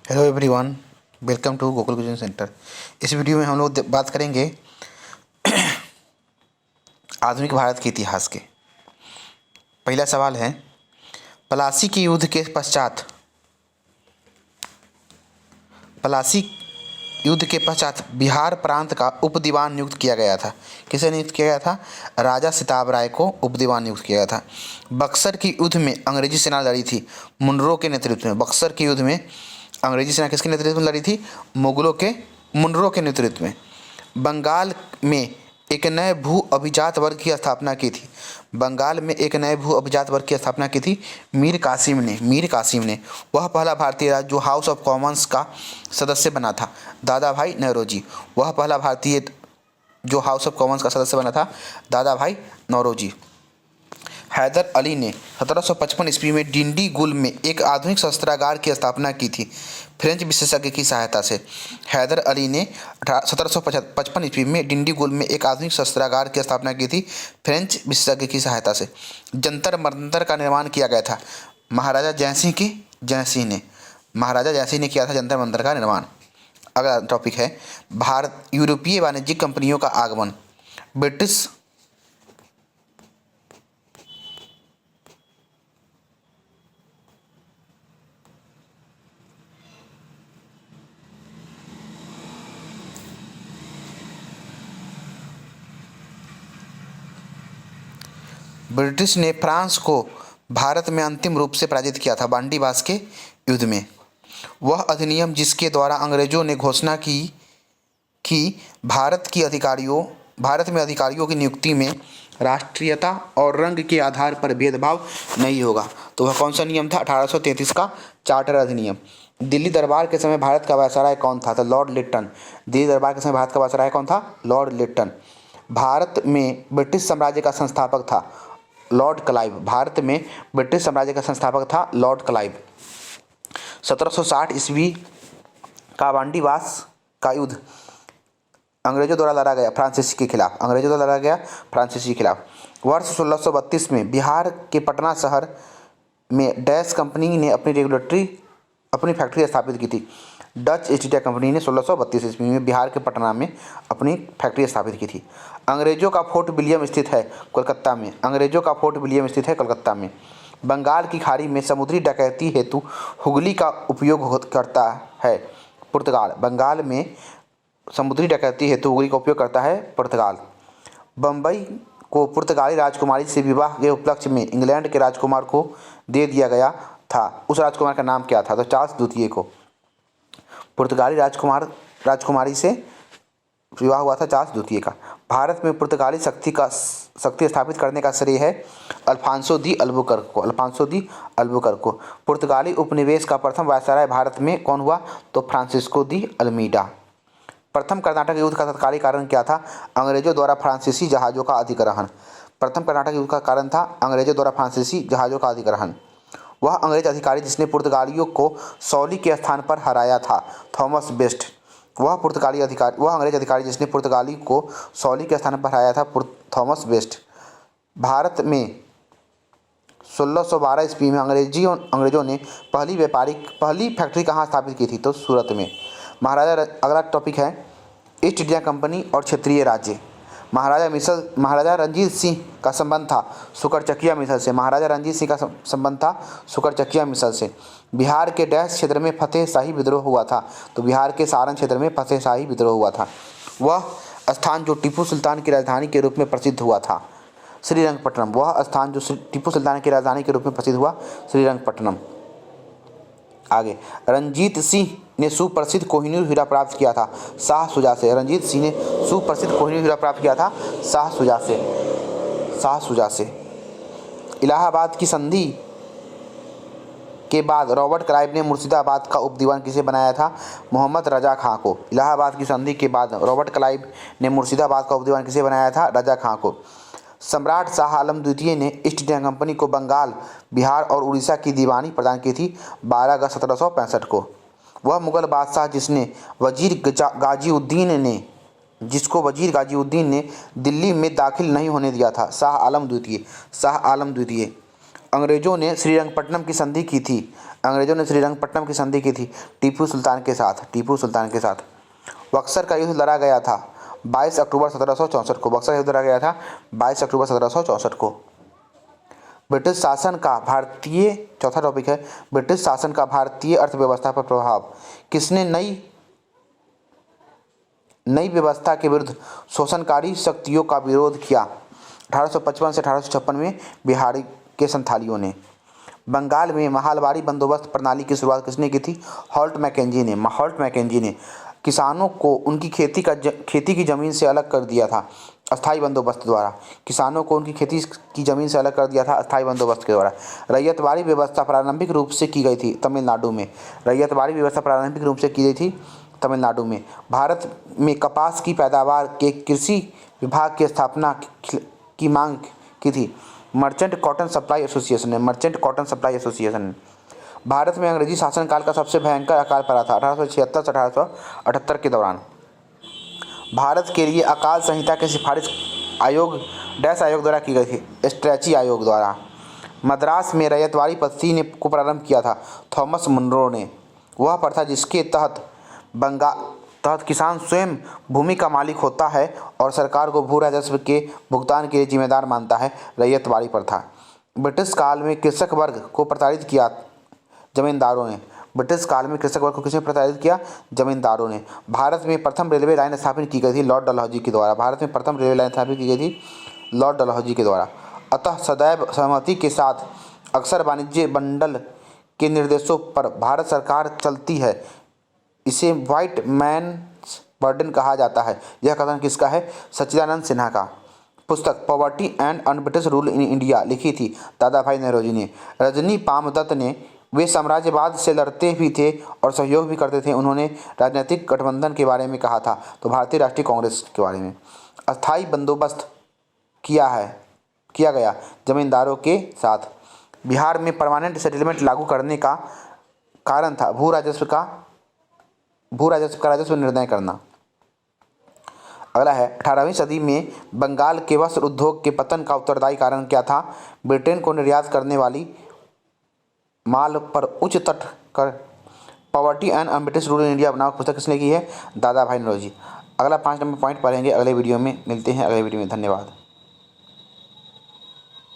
Hello everyone, welcome to Gokul coaching centre. इस video में हम लोग बात करेंगे आधुनिक भारत के इतिहास के। पहला सवाल है, प्लासी के युद्ध के पश्चात बिहार प्रांत का उपदीवान नियुक्त किया गया था। किसे नियुक्त किया गया था? राजा सिताब राय को उपदीवान नियुक्त किया गया था। बक्सर की युद्ध में अंग्रेजी सेना लड़ी थी मुनरो के नेतृत्व में। बक्सर के युद्ध में अंग्रेजी सेना किसके नेतृत्व में लड़ी थी? मुगलों के मुनरो के नेतृत्व में। बंगाल में एक नए भू अभिजात वर्ग की स्थापना की थी। बंगाल में एक नए भू अभिजात वर्ग की स्थापना की थी मीर कासिम ने। वह पहला भारतीय राज्य जो हाउस ऑफ कॉमन्स का सदस्य बना था। दादा भाई नौरोजी, वह पहला भारतीय जो हाउस ऑफ कॉमन्स का सदस्य बना था, दादा भाई नौरोजी। हैदर अली ने 1755 ईस्वी में डिंडीगुल में एक आधुनिक शस्त्रागार की स्थापना की थी फ्रेंच विशेषज्ञ की सहायता से। हैदर अली ने 1755 ईस्वी में डिंडीगुल में एक आधुनिक शस्त्रागार की स्थापना की थी फ्रेंच विशेषज्ञ की सहायता से। जंतर मंतर का निर्माण किया गया था महाराजा जयसिंह ने किया था जंतर मंतर का निर्माण। अगला टॉपिक है, भारत यूरोपीय वाणिज्यिक कंपनियों का आगमन। ब्रिटिश ने फ्रांस को भारत में अंतिम रूप से पराजित किया था बांडीबास के युद्ध में। वह अधिनियम जिसके द्वारा अंग्रेजों ने घोषणा की कि भारत में अधिकारियों की नियुक्ति में राष्ट्रीयता और रंग के आधार पर भेदभाव नहीं होगा, तो वह कौन सा नियम था? 1833 का चार्टर अधिनियम। दिल्ली दरबार के समय भारत का वायसराय कौन था? तो लॉर्ड लिट्टन। दिल्ली दरबार के समय भारत का वायसराय कौन था? Lord Lytton. भारत में ब्रिटिश साम्राज्य का संस्थापक था लॉर्ड क्लाइव। भारत में ब्रिटिश साम्राज्य का संस्थापक था लॉर्ड क्लाइव। 1760 ईस्वी का बांडीबास का युद्ध अंग्रेजों द्वारा लड़ा गया फ्रांसीसी के खिलाफ। वर्ष 1632 में बिहार के पटना शहर में डैश कंपनी ने अपनी फैक्ट्री स्थापित की थी। डच ईस्ट इंडिया कंपनी ने 1632 ईस्वी में बिहार के पटना में अपनी फैक्ट्री स्थापित की थी। अंग्रेजों का फोर्ट विलियम स्थित है कोलकाता में। बंगाल की खाड़ी में समुद्री डकैती हेतु हुगली का उपयोग करता है पुर्तगाल। बंगाल में समुद्री डकैती हेतु हुगली का उपयोग करता है पुर्तगाल। बम्बई को पुर्तगाली राजकुमारी से विवाह के उपलक्ष्य में इंग्लैंड के राजकुमार को दे दिया गया था। उस राजकुमार का नाम क्या था? तो चार्ल्स द्वितीय को पुर्तगाली राजकुमारी से विवाह हुआ था चार्ल्स द्वितीय का। भारत में पुर्तगाली शक्ति स्थापित करने का श्रेय है अल्फांसो दी अल्बुकर्क को। पुर्तगाली उपनिवेश का प्रथम वायसराय भारत में कौन हुआ? तो फ्रांसिस्को दी अल्मीडा। प्रथम कर्नाटक युद्ध का तत्कालीन कारण क्या था? अंग्रेजों द्वारा फ्रांसीसी जहाज़ों का अधिग्रहण। प्रथम कर्नाटक युद्ध का कारण था अंग्रेजों द्वारा फ्रांसीसी जहाज़ों का अधिग्रहण। वह अंग्रेज अधिकारी जिसने पुर्तगालियों को सौली के स्थान पर हराया था थॉमस बेस्ट। वह अंग्रेज अधिकारी जिसने पुर्तगाली को सौली के स्थान पर हराया था थॉमस बेस्ट। भारत में 1612 ईस्वी में अंग्रेजों ने पहली फैक्ट्री कहाँ स्थापित की थी? तो सूरत में। अगला टॉपिक है, ईस्ट इंडिया कंपनी और क्षेत्रीय राज्य। महाराजा रंजीत सिंह का संबंध था सुकरचकिया मिसल से। बिहार के डैश क्षेत्र में फतेह शाही विद्रोह हुआ था? तो बिहार के सारण क्षेत्र में फतेह शाही विद्रोह हुआ था। वह स्थान जो टीपू सुल्तान की राजधानी के रूप में प्रसिद्ध हुआ था श्रीरंगपट्टनम। आगे, रंजीत सिंह ने सुप्रसिद्ध कोहिनूर हीरा प्राप्त किया था शाह शुजा से। इलाहाबाद की संधि के बाद रॉबर्ट क्लाइव ने मुर्शिदाबाद का उपदीवान किसे बनाया था? मोहम्मद रजा खां को। इलाहाबाद की संधि के बाद रॉबर्ट क्लाइव ने मुर्शिदाबाद का उपदीवान किसे बनाया था? रजा खां को। सम्राट शाह आलम द्वितीय ने ईस्ट इंडिया कंपनी को बंगाल, बिहार और उड़ीसा की दीवानी प्रदान की थी 12 अगस्त 1765 को। वह मुगल बादशाह जिसको वजीर गाजीउद्दीन ने दिल्ली में दाखिल नहीं होने दिया था, शाह आलम द्वितीय। अंग्रेजों ने श्रीरंगपट्टनम की संधि की थी अंग्रेजों ने श्रीरंगपट्टनम की संधि की थी टीपू सुल्तान के साथ। बक्सर का युद्ध लड़ा गया था 22 अक्टूबर 1764 को। बक्सर का युद्ध लड़ा गया था 22 अक्टूबर 1764 को। ब्रिटिश शासन का भारतीय, चौथा टॉपिक है, ब्रिटिश शासन का भारतीय अर्थव्यवस्था पर प्रभाव। किसने नई व्यवस्था के विरुद्ध शोषणकारी शक्तियों का विरोध किया? 1855 से 1856 में बिहारी के संथालियों ने। बंगाल में महलबारी बंदोबस्त प्रणाली की शुरुआत किसने की थी? हॉल्ट मैकेंजी ने किसानों को उनकी खेती की ज़मीन से अलग कर दिया था अस्थाई बंदोबस्त द्वारा। किसानों को उनकी खेती की ज़मीन से अलग कर दिया था अस्थाई बंदोबस्त के द्वारा। रैयतवाड़ी व्यवस्था प्रारंभिक रूप से की गई थी तमिलनाडु में। भारत में कपास की पैदावार के कृषि विभाग की स्थापना की मांग की थी मर्चेंट कॉटन सप्लाई एसोसिएशन ने। भारत में अंग्रेजी शासनकाल का सबसे भयंकर अकाल पड़ा था 1876 से 1878 के दौरान। भारत के लिए अकाल संहिता की सिफारिश आयोग द्वारा की गई थी, स्ट्रैची आयोग द्वारा। मद्रास में रैयतवाड़ी पद्धति को प्रारंभ किया था थॉमस मुनरो ने। वह प्रथा जिसके तहत किसान स्वयं भूमि का मालिक होता है और सरकार को भू राजस्व के भुगतान के लिए जिम्मेदार मानता है, रैयतवाड़ी प्रथा। ब्रिटिश काल में कृषक वर्ग को प्रताड़ित किया जमींदारों ने। जमींदारों ने। भारत में प्रथम रेलवे लाइन स्थापित की गई थी लॉर्ड डलहौजी के द्वारा। अतः सदैव सहमति के साथ अक्सर वाणिज्य मंडल के निर्देशों पर भारत सरकार चलती है। इसे व्हाइट मैन्स बर्डन कहा जाता है। यह कथन किसका है? सच्चिदानंद सिन्हा का। पुस्तक poverty and un-British rule in India लिखी थी दादा भाई नौरोजी ने। रजनी पामदत्त ने। वे साम्राज्यवाद से लड़ते भी थे और सहयोग भी करते थे। उन्होंने राजनीतिक गठबंधन के बारे में कहा था तो भारतीय राष्ट्रीय कांग्रेस के बारे में। अस्थाई बंदोबस्त किया गया जमींदारों के साथ। बिहार में परमानेंट सेटलमेंट लागू करने का कारण था भू राजस्व का राजस्व निर्णय करना। अगला है 18वीं सदी में बंगाल के वस्त्र उद्योग के पतन का उत्तरदायी कारण क्या था? ब्रिटेन को निर्यात करने वाली माल पर उच्च तट कर। Poverty and un-British rule in India नामक पुस्तक किसने की है? दादा भाई नौरोजी। अगला 5 नंबर पॉइंट पढ़ेंगे अगले वीडियो में। मिलते हैं अगले वीडियो में। धन्यवाद।